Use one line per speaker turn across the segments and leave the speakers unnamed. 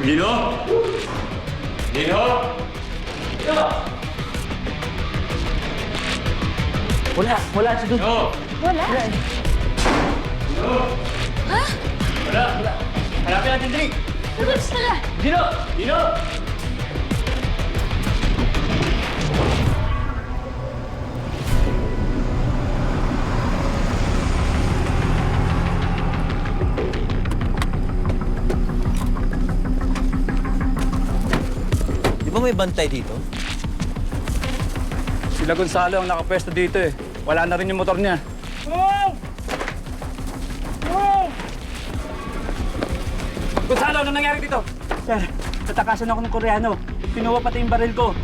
Gino? Gino? Gino?
Wala siya doon.
Gino?
Wala.
Gino?
Ha?
Wala. Hanapin natin, dali.
Tuloy sila.
Gino? Gino?
Di ba may bantay dito?
Sila Gonzalo ang nakapwesto dito eh. Wala na rin yung motor niya. Gonzalo, ano nangyari dito?
Sir, natakasan ako ng Koreano. Kinuha pati yung baril ko.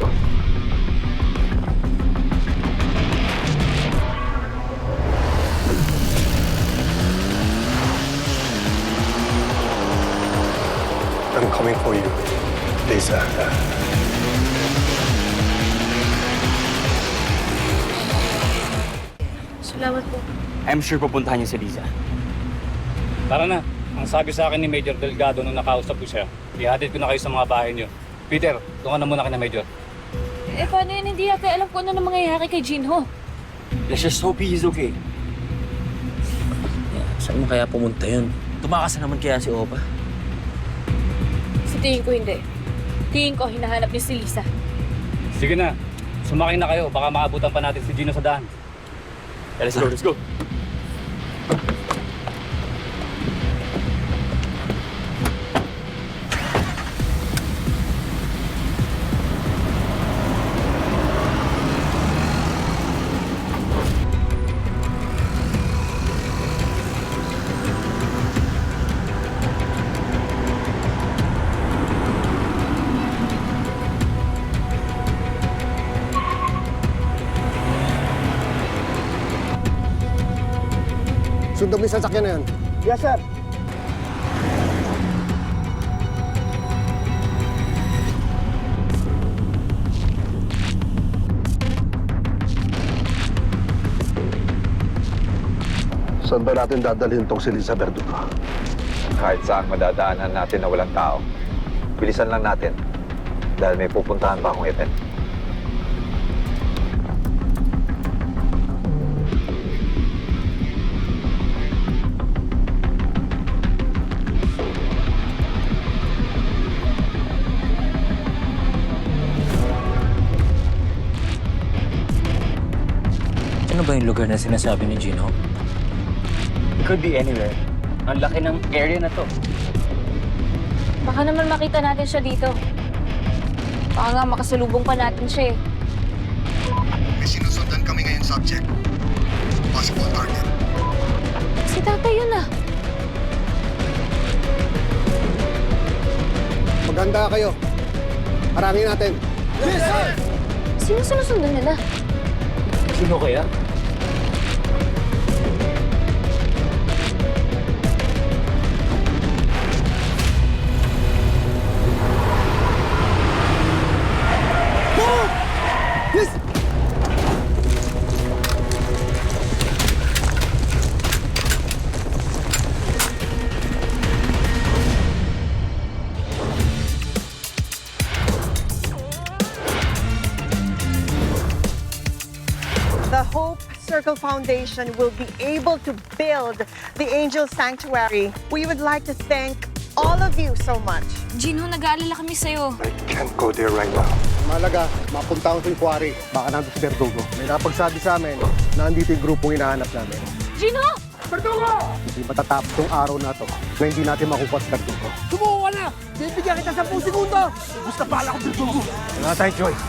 I'm coming for you, Lisa.
Salamat po.
I'm sure pupuntahan niya si Liza. Tara na. Ang sabi sa akin ni Major Delgado nung nakausap ko siya, ihatid ko na kayo sa mga bahay niyo. Peter, doon ka na muna kay na Major.
Eh, paano yun? Hindi natin alam kung ano na mangyayari kay Jinho.
Let's just hope he's okay. Saan mo kaya pumunta yun? Tumakas na naman kaya si Opa?
Sa tingin ko hindi. Tingin ko hinahanap niya si Lisa.
Sige na. Sumakay na kayo. Baka maabutan pa natin si Gino sa daan.
Let's go, let's go.
Sundan mo yung sasakyan na yan.
Yes, sir.
Saan ba natin dadalhin tong si Lisa Verdugo?
Kahit saan madadaanan natin na walang tao, bilisan lang natin dahil may pupuntahan pa akong event.
Ano ba yung lugar na sinasabi ni Gino?
It could be anywhere. Ang laki ng area na to.
Baka naman makita natin siya dito. Baka nga makasalubong pa natin siya eh.
May sinusundan kami ngayon subject. Possible target.
Si tatay yun ah.
Maganda kayo. Harangin natin.
Sino sinusundan nila?
Sino kaya?
The Hope Circle Foundation will be able to build the Angel Sanctuary. We would like to thank all of you so much.
Jinho, nag-aalala kami sa'yo.
I can't go there right now. Malaga, mapunta ko sa quarry. Baka nandun si Verdugo. May napagsabi sa amin na andito yung grupong hinahanap namin.
Jinho!
Hindi matatapos tong araw na to na hindi natin makuha si Verdugo.
Sumuha na! Bibigyan kita 10 segundo! Gusto pala ko, Verdugo!
Wala tayong choice.